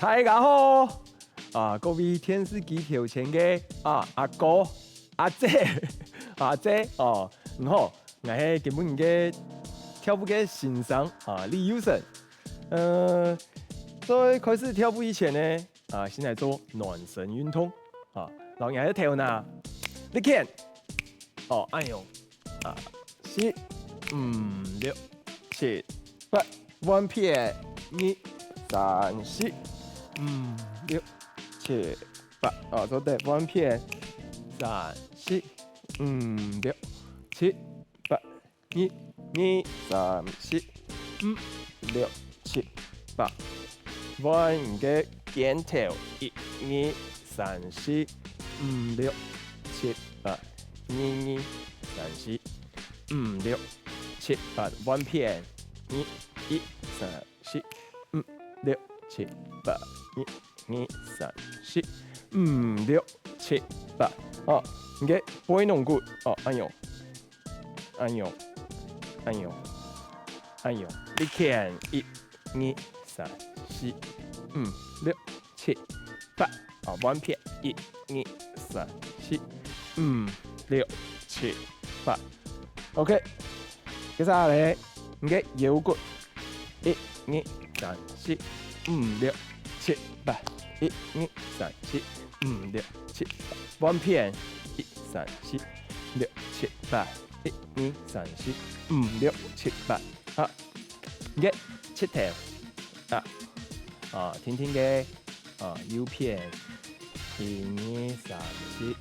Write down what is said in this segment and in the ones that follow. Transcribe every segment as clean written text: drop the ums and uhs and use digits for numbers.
大家好各位电視機頭前嘅阿哥、阿姐、阿姐你好，我係今本嘅跳舞嘅欣賞李友生。在開始跳舞以前呢，先來做暖身運動然後我喺跳呢，你看哎呦4、5、6、7、8，彎片2、3、4、5、6、7、8做對，彎片3、4、5、6、7、8，1、2、3、4、5、6、7、8，彎嘅肩頭1、2、3、4、5、6、7、8，1、2、3、4、5、6、7、8，彎片1、2、3、4、5、6、7、8，1、2、3、4、5、6、7、8你嘅背弄骨哎呦，你看1、2、3、4、5、6、7、8彎片1、2、3、4、5、6、7、8 OK， 接下來你嘅腰骨1、2、3、4、5、6、7、8，1、2、3、4、5、6、7、8，彎片1、3、4、6、7、8，1、2、3、4、5、6、7、8你嘅膝頭聽聽嘅腰片1、2、3、4、5、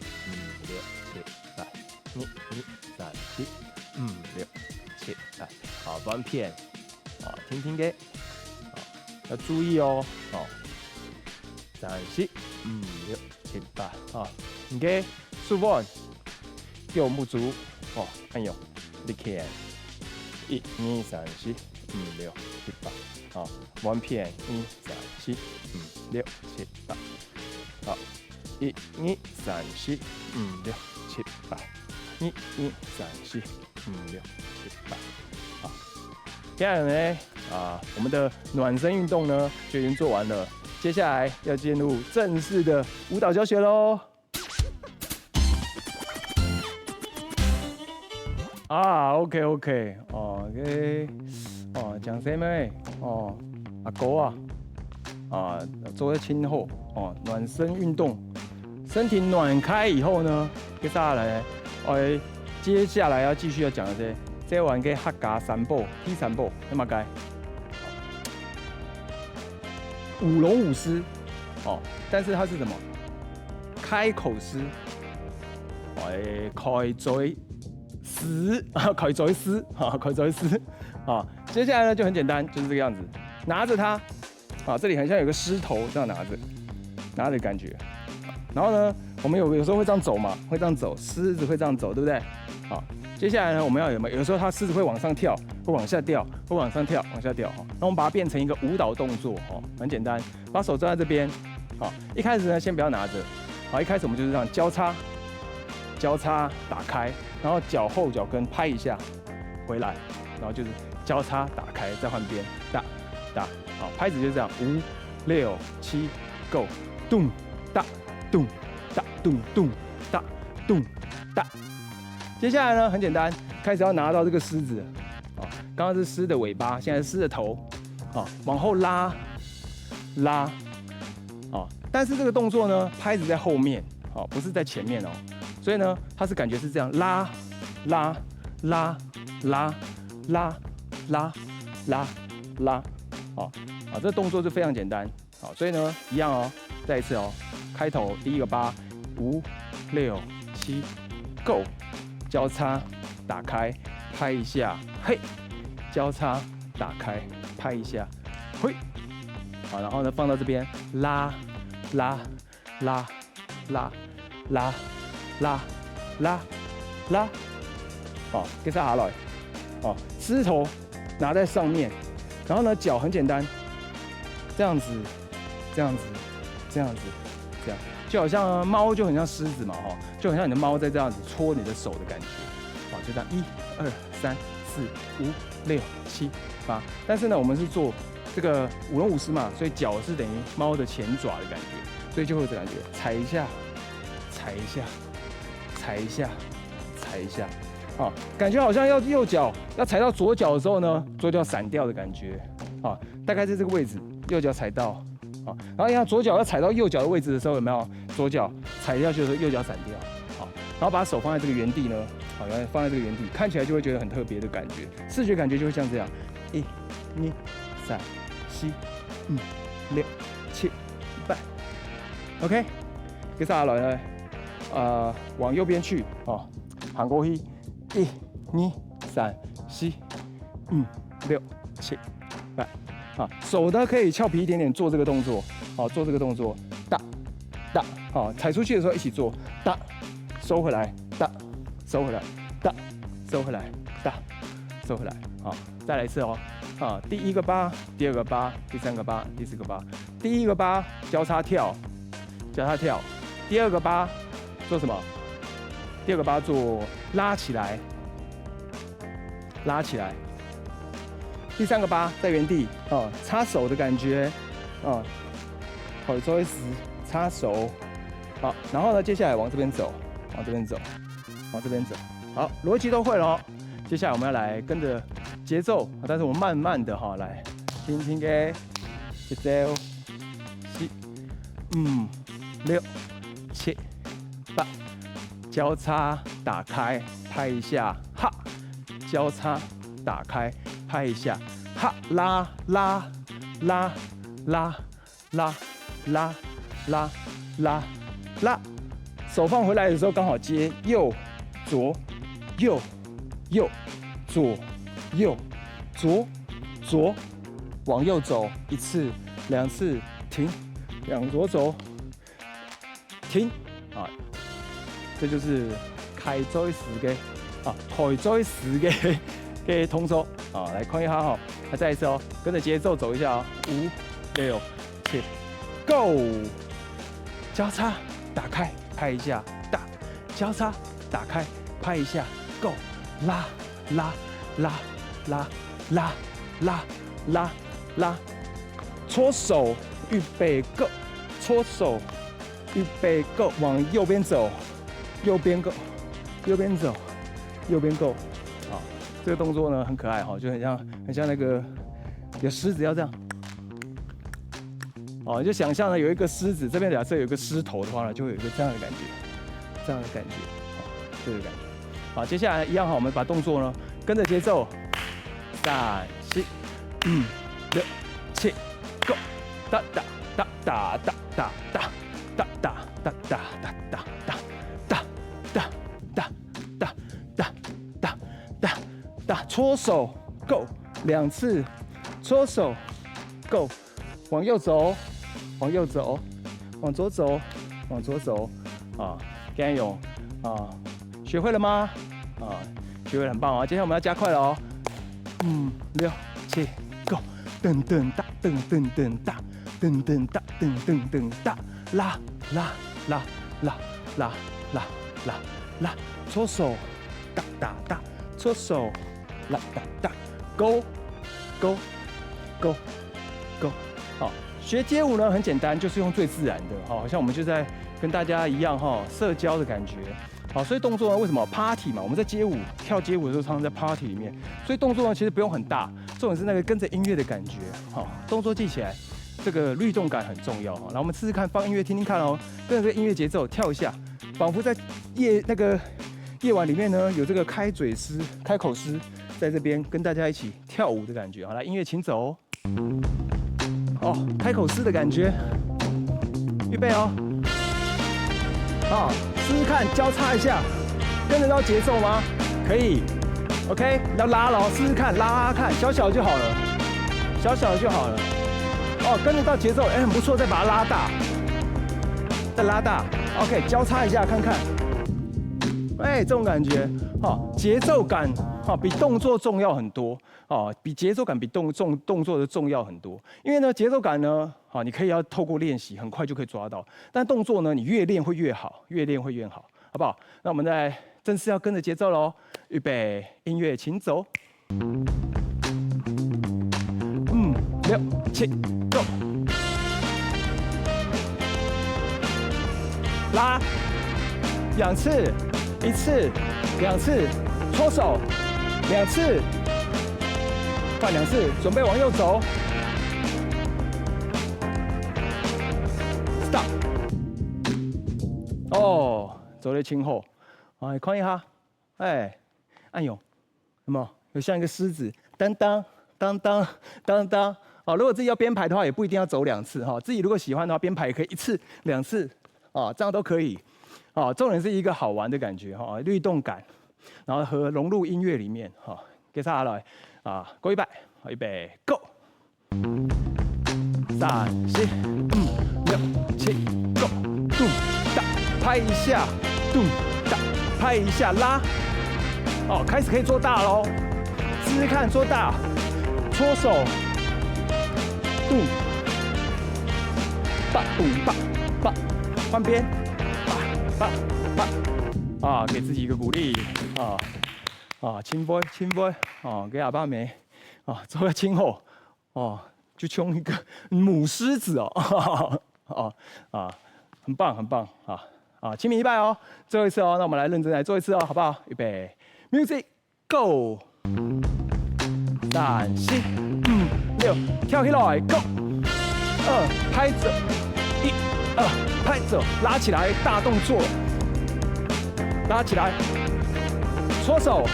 6、7、8，1、2、3、4、5、6、7、8彎片聽聽嘅要注意3、4、5、6、7、8你嘅手腕右拇足哎呦你看1、2、3、4、5、6、7、8彎片1、3、4、5、6、7、81、2、3、4、5、6、7、8，1、2、3、4、5、6、7、8接下來呢我們的暖身運動呢就已經做完了，接下來要進入正式的舞蹈教學咯。OK， 講什麼阿哥做在前後暖身運動，身體暖開以後呢，接下來要繼續要講的這玩嘅客家三寶、T 三寶，你嘛該舞龍舞獅但是它是什麼？開口獅，開嘴獅，開嘴獅接下來呢就很簡單，就是這個樣子，拿着它這裡很像有個獅頭這樣拿着感覺，然後呢，我們有時候會這樣走嘛，會這樣走，獅子會這樣走，對不對？接下來呢，我們要有時候它獅子會往上跳，會往下掉，會往上跳，往下掉那我們把它變成一個舞蹈動作很簡單，把手抓在這邊一開始呢，先不要拿着一開始我們就是這樣交叉打開，然後腳後腳跟拍一下回來，然後就是交叉打開，再換邊打拍子就是這樣5、6、7 Go 咚打咚打咚咚打咚打。接下來呢，很簡單，開始要拿到這個獅子剛剛是獅的尾巴，現在是獅的頭往後拉但是這個動作呢，拍子在後面不是在前面所以呢，它是感覺是這樣拉這個動作就非常簡單所以呢，一樣再一次開頭第一個8、5、6、7 Go 交叉打開拍一下嘿，交叉打開拍一下嘿然後呢放到這邊拉接下來獅頭拿在上面，然後呢腳很簡單這樣子就好像貓就很像獅子嘛就很像你的貓在這樣子戳你的手的感覺就這樣1、2、3、5、6、7、8。但是呢，我们是做这个舞龙舞狮嘛，所以脚是等于猫的前爪的感觉，所以就会有这感觉，踩一下，踩一下，踩一下，踩一下。啊，感觉好像要右脚要踩到左脚的时候呢，左脚闪掉的感觉，啊，大概在这个位置，右脚踩到，啊，然后要左脚要踩到右脚的位置的时候，有没有？左脚踩下去的时候，右脚闪掉，好，然后把手放在这个原地呢，好，放在这个原地，看起来就会觉得很特别的感觉，视觉感觉就会像这样，1、2、3、4、5、6、7、8 ，OK， 接下來呢，往右邊去，哦，行過去。1、2、3、4、5、6、7、8，啊，手呢可以俏皮一点点做这个动作，好，做这个动作，大，大，好，踩出去的时候一起做，大，收回来，大，收回来，大，收回来，大，收回来，好，再来一次哦，啊，第一个八，第二个八，第三个八，第四个八，第一个八交叉跳，交叉跳，第二个八做什么？第二个八做拉起来，拉起来。第三个八在原地哦，插手的感觉哦，好，做一时插手，好，然后呢，接下来往这边走，往这边走，往这边走，好，逻辑都会了哦。接下来我们要来跟着节奏，但是我们慢慢的哈来，轻轻的节奏，7、5、6、7、8。交叉打开，拍一下，哈！交叉打开，拍一下，哈！拉拉拉拉拉拉拉拉拉，手放回来的时候刚好接右左右右左右左左，往右走1次2次，停，往左走，停，啊。这就是开做时嘅啊，开做时嘅动作啊，来看一下哈，来再一次哦，跟着节奏走一下哦，5、6、7 ，Go！ 交叉打开，拍一下，大，交叉打开，拍一下 ，Go！ 拉拉拉拉拉拉拉拉，搓手，预备 Go！ 搓手，预备 Go！ 往右边走。右边 go， 右边走，右边 go， 啊，这个动作呢很可爱哈，就很像那个有狮子要这样，哦，你就想象呢有一个狮子，这边假设有一个狮头的话呢，就会有一个这样的感觉，这样的感觉，好，这个感觉，好，接下来一样哈，我们把动作呢跟着节奏，3、4、5、6、7 ，go， 哒哒哒哒哒哒哒哒哒哒哒哒哒。打搓手 ，Go， 2次，搓手 ，Go， 往右走，往右走，往左走，往左走，啊，加油啊！学会了吗？啊，学会了很棒啊！接下来我们要加快了哦，5、6、7 ，Go， 噔噔哒，噔噔噔哒，噔噔哒，噔噔噔哒，拉拉拉拉拉拉拉拉，搓手，哒哒哒，搓手。啦哒哒 ，Go Go Go Go， 好，学街舞呢很简单，就是用最自然的，好像我们就在跟大家一样哈，社交的感觉，好，所以动作呢为什么 party 嘛？我们在街舞跳街舞的时候，常常在 party 里面，所以动作呢其实不用很大，重点是那个跟着音乐的感觉，好，动作记起来，这个律动感很重要，来我们试试看，放音乐听听看哦，跟着这个音乐节奏跳一下，仿佛在夜晚里面呢有这个开口诗。在这边跟大家一起跳舞的感觉，好，来音乐请走哦，开口诗的感觉，预备哦，啊，试试看交叉一下，跟得到节奏吗？可以 ，OK， 要拉了哦，试试看拉看，小小就好了，小小就好了，哦，跟得到节奏，很不错，再把它拉大，再拉大 ，OK， 交叉一下看看，这种感觉，节奏感。比动作重要很多比节奏感比动作的重要很多。因为呢，节奏感呢，你可以要透过练习，很快就可以抓到。但动作呢，你越练会越好，越练会越好，好不好？那我们再正式要跟着节奏喽，预备，音乐请走。6、7 ，Go！ 拉2次，1次，2次，搓手，2次，换2次，准备往右走。Stop！ 哦，走在前后，哎，看一下，哎，按钮，有没有？有像一个狮子，当当当当当当。哦，如果自己要编排的话，也不一定要走2次哈。自己如果喜欢的话，编排也可以1次、2次，啊，这样都可以。啊，重点是一个好玩的感觉哈，律动感，然后和融入音乐里面哈。接下来啊，Go 100，预备 Go！ 3、4、5、6、7 ，Go！ 咚哒，拍一下，咚哒，拍一下，拉。哦，开始可以做大喽，试试看做大，搓手。咚，吧咚吧吧，换边，吧，啊，给自己一个鼓励啊，轻飞，啊，给阿爸妹啊，做个轻后，哦，就像一个母狮子哦，很棒啊，亲民100哦，最后一次哦，那我们来认真来做一次哦，好不好？预备 ，Music Go！ 3、4、5、6，跳起来 ，Go！ 2，拍着，1、2，拍着，拉起来，大动作，拉起来，搓手，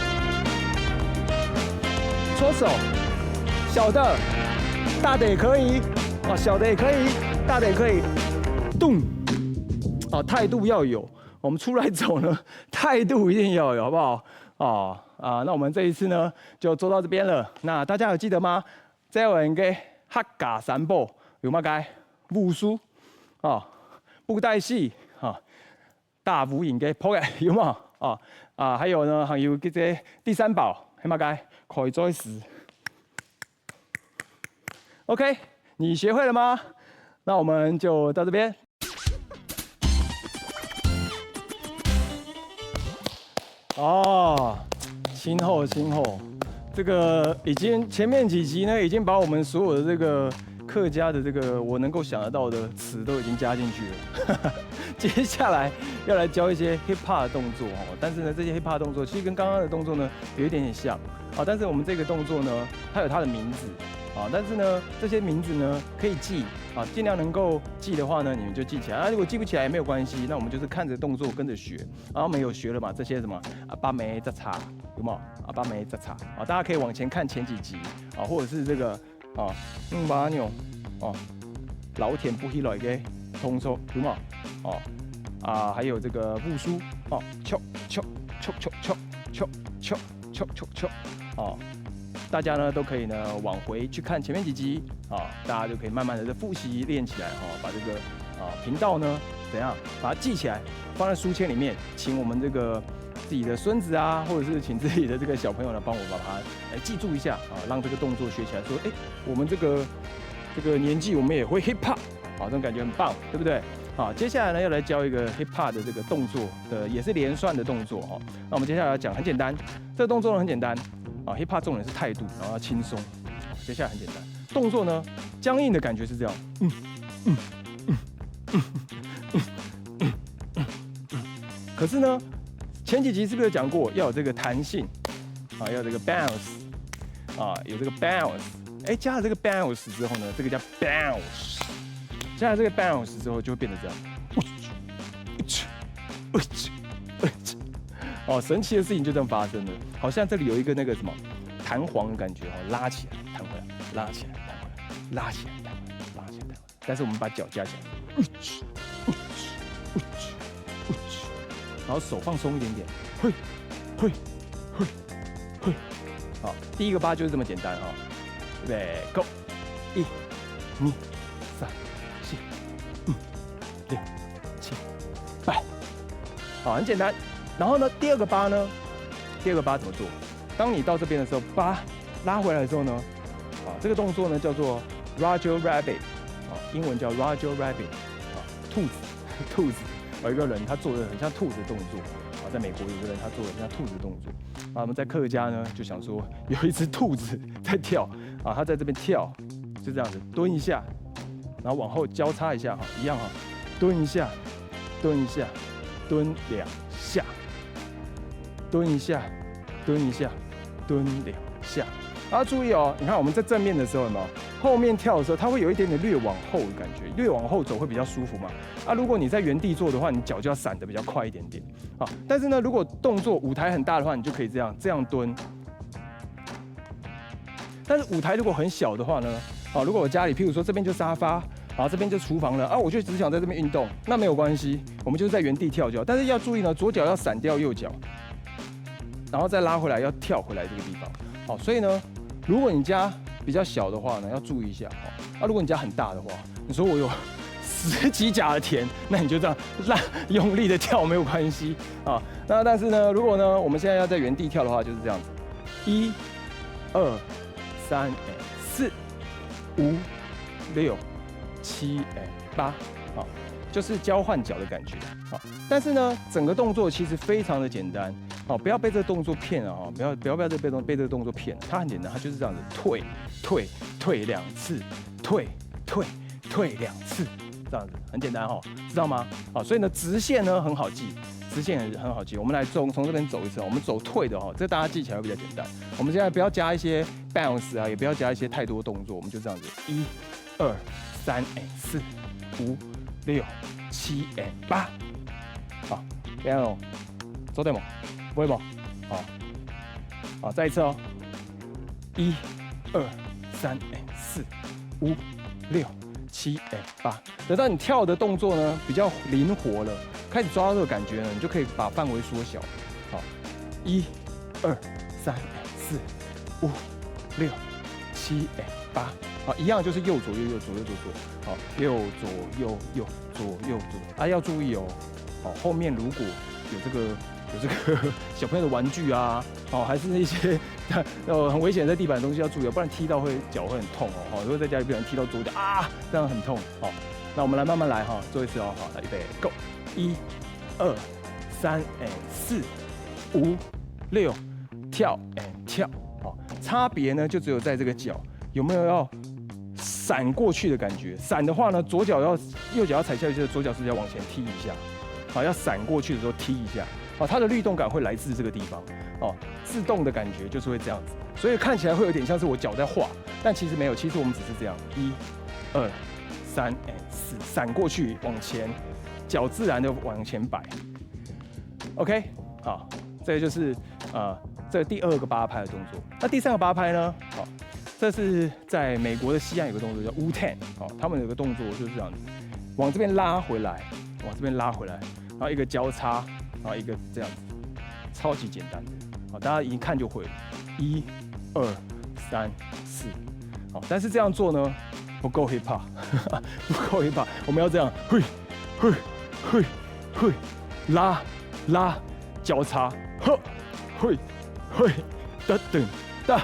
小的，大的也可以，哦，小的也可以，大的也可以，动，哦，态度要有，我们出来走呢，态度一定要有，好不好？那我们这一次呢就做到这边了。那大家有记得吗？这有人给客家三宝有乜该？武术布袋戏大武营嘅扑嘅有冇？还有呢，还有这些第3宝係乜该？開災石。OK， 你学会了吗？那我们就到这边。今后，这个已经前面几集呢，已经把我们所有的这个客家的这个我能够想得到的词都已经加进去了。接下来要来教一些 hip hop 的动作但是呢，这些 hip hop 动作其实跟刚刚的动作呢有一点点像但是我们这个动作呢，它有它的名字但是呢，这些名字呢可以记尽量能够记的话呢，你们就记起来如果记不起来也没有关系，那我们就是看着动作跟着学。然后没有学了嘛，这些什么巴梅扎叉有没有巴梅扎叉大家可以往前看前几集或者是这个巴牛老田不起来嘅通手有没有还有这个武术敲大家呢都可以呢往回去看前面几集大家就可以慢慢的复习练起来把这个频道呢怎样把它记起来，放在书签里面，请我们这个自己的孙子或者是请自己的这个小朋友呢帮我把它记住一下让这个动作学起来。说我们这个年纪我们也会 hip hop 这种感觉很棒，对不对？接下来呢要来教一个 hip hop 的这个动作的，也是连串的动作那我们接下来要讲很简单，这个动作呢很简单hip hop 重点是态度，然后要轻松。接下来很简单，动作呢僵硬的感觉是这样，可是呢前几集是不是有讲过要有这个弹性要有这个 bounce 有这个 bounce， 加了这个 bounce 之后呢，这个叫 bounce， 加了这个 bounce 之后就会变得这样。神奇的事情就这样发生了，好像这里有一个那个什么弹簧的感觉拉起来弹回来，拉起来弹回来，拉起来弹回来，拉起来弹回来。但是我们把脚加起来，然后手放松一点点，好，第一个8就是这么简单预备 ，Go， 1、2、3、4、5、6、7、8，很简单。然后呢，第二个8呢？第二个8怎么做？当你到这边的时候，8拉回来的时候呢，这个动作呢叫做 Roger Rabbit， 英文叫 Roger Rabbit， 兔子，有一个人他做的很像兔子的动作，在美国有个人他做的很像兔子的动作，啊，我们在客家呢就想说有一只兔子在跳啊，它在这边跳，就这样子蹲一下，然后往后交叉一下哈，一样哈，蹲一下，蹲一下，蹲2下，蹲一下，蹲一下，蹲2下。然后注意哦，你看我们在正面的时候有没有？后面跳的时候，它会有一点点略往后的感觉，略往后走会比较舒服嘛。啊，如果你在原地做的话，你脚就要闪得比较快一点点。好，但是呢，如果动作舞台很大的话，你就可以这样蹲。但是舞台如果很小的话呢，好，如果我家里譬如说这边就沙发，然后这边就厨房了啊，我就只想在这边运动，那没有关系，我们就是在原地跳就好。但是要注意呢，左脚要闪掉右脚，然后再拉回来，要跳回来这个地方。好，所以呢，如果你家比较小的话呢，要注意一下。啊，如果你家很大的话，你说我有10几甲的田，那你就这样用力的跳没有关系啊。那但是呢，如果呢我们现在要在原地跳的话，就是这样子，1、2、3、4、5、6、7、8，好，就是交换脚的感觉。好，但是呢，整个动作其实非常的简单。好，不要被这个动作骗了哈，不要被这个动作骗了，它很简单，它就是这样子，退2次，退2次，这样子很简单哈，知道吗？好，所以呢，直线呢很好记，直线很好记。我们来从这边走一次，我们走退的哈，这大家记起来会比较简单。我们现在不要加一些 bounce 啊，也不要加一些太多动作，我们就这样子，1、2、3、4、5、6、7、8，好，这样哦，走对吗？不会吗？好，好，再一次哦，1、2、3、4、5、6、7、8。等到你跳的动作呢比较灵活了，开始抓到这个感觉呢，你就可以把范围缩小。好，1、2、3、4、5、6、7、8。好，一样就是右左右右左右左左。好，右左右右左右左。啊，要注意哦。好，后面如果有这个小朋友的玩具啊，哦，还是一些很危险在地板的东西要注意，不然踢到脚会很痛哦。如果在家里不小心踢到左脚啊，这样很痛。好，那我们来慢慢来哈，做一次哦。好，来预备，Go！ 1、2、3、4、5、6，跳跳。好，差别呢就只有在这个脚有没有要闪过去的感觉。闪的话呢，右脚要踩下去，左脚是要往前踢一下。好，要闪过去的时候踢一下。哦，它的律动感会来自这个地方，哦，自动的感觉就是会这样子，所以看起来会有点像是我脚在画，但其实没有，其实我们只是这样，1、2、3、4，闪过去往前，脚自然的往前摆 ，OK， 好，这个就是这第2个8拍的动作。那第3个8拍呢？好，这是在美国的西岸有个动作叫 Wu-Tang， 哦，他们有个动作就是这样子，往这边拉回来，往这边拉回来，然后一个交叉。然后一个这样子，超级简单的，好，大家一看就会了。1、2、3、4，好，但是这样做呢不够 hip hop， 不够 hip hop， 我们要这样，嘿，拉，交叉，嘿，哒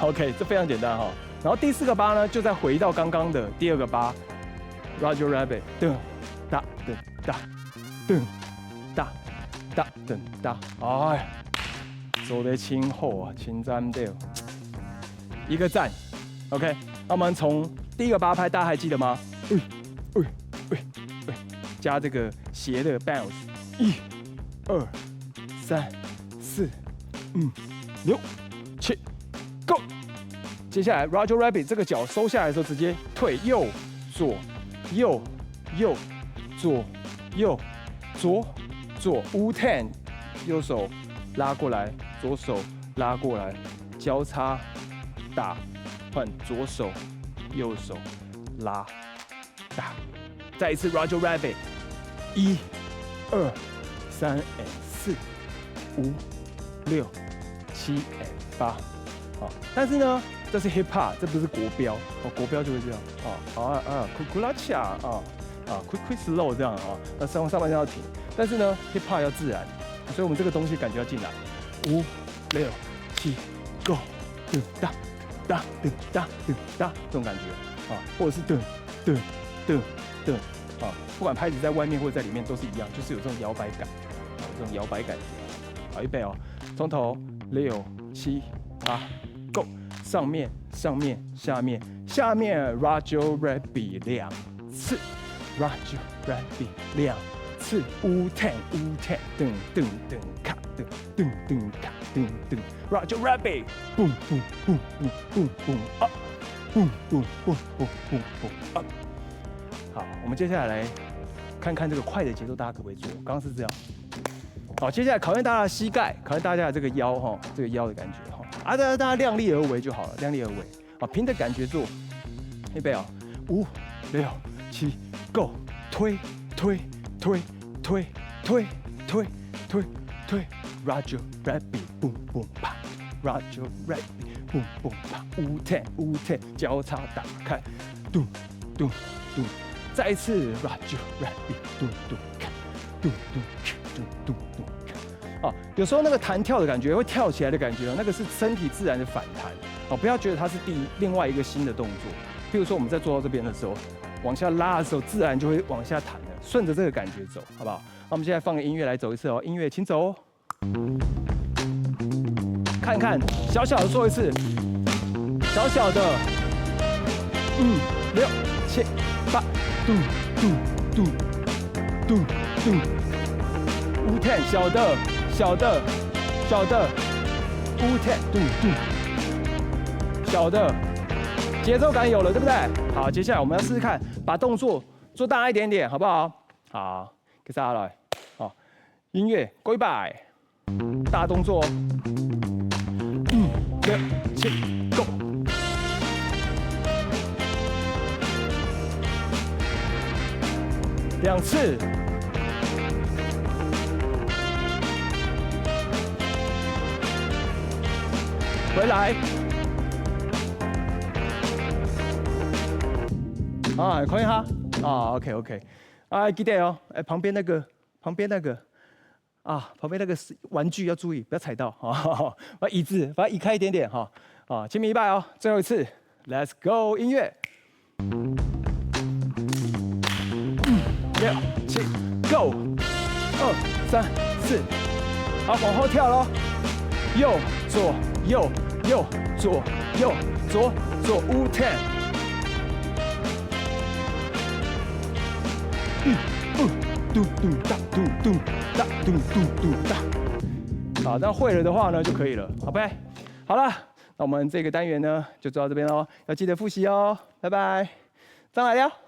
，OK， 这非常简单哈。然后第4个8呢，就再回到刚刚的第2个8 ，Roger Rabbit， 哒，哎，做得真好啊，真赞的，一个赞 ，OK。那我们从第1个8拍，大家还记得吗？加这个斜的 bounce， 1、2、3、4、5、6、7 ，Go！ 接下来 Roger Rabbit 这个脚收下来的时候，直接退右左右左右左 Wu-Tang， 右手拉过来，左手拉过来，交叉打，换左手右手拉打，再一次 Roger Rabbit， 1、2、3、4、5、6、7、8，好，但是呢，这是 Hip Hop， 这不是国标哦，国标就会这样库拉恰quick slow 这样啊，那上半身要停。但是呢 ，hip hop 要自然，所以我们这个东西感觉要进来，5、6、7 ，go， 哒，这种感觉啊，或者是啊，不管拍子在外面或者在里面都是一样，就是有这种摇摆感，这种摇摆感。好，预备哦从头6、7、8 ，Go， 上面、下面 ，Roger Rabbit 2次 ，Roger Rabbit 2次，Wu-Tang，噔噔噔卡噔卡噔 ，Roger Rabbit，boom boom boom boom boom boom up，boom boom boom boom boom boom up。好，我们接下来看看这个快的节奏，大家可不可以做？刚刚是这样。好，接下来考验大家的膝盖，考验大家的这个腰哈，这个腰的感觉哈。大家量力而为就好了，量力而为。啊，凭着感觉做。预备啊，5、6、7 ，Go， 推，Roger Rabbit，boom boom 啪 ，Roger Rabbit，boom boom 啪，Wu-Tang，交叉打开，咚咚咚，再一次 Roger Rabbit，咚咚看，咚咚看，咚咚咚看。啊，有时候那个弹跳的感觉会跳起来的感觉，那个是身体自然的反弹。哦，不要觉得它是另外一个新的动作。譬如说我们在做到这边的时候，往下拉的时候，自然就会往下弹的，顺着这个感觉走，好不好？那我们现在放个音乐来走一次哦，音乐请走哦。看看，小小的做一次，小小的，5、6、7、8，嘟，Wu-Tang，小的，Wu-Tang，小的，节奏感有了，对不对？好，接下来我们要试试看，把动作做大一点点，好不好？好，给大家来，好，音乐，Go by，大动作，5、6、7 ，Go。2次，回来。啊，可以哈，啊 ，OK， 啊，记得哦，旁边那个玩具要注意，不要踩到，哈，把椅子把它移开一点点，哈，啊，前面100哦，最后一次 ，Let's go， 音乐，5、6、7 ，Go， 2、3、4，好，往后跳咯，右左Wu-Tang。好，那会了的话呢就可以了，好呗。好了，那我们这个单元呢就做到这边喽，要记得复习哦，拜拜，张来了。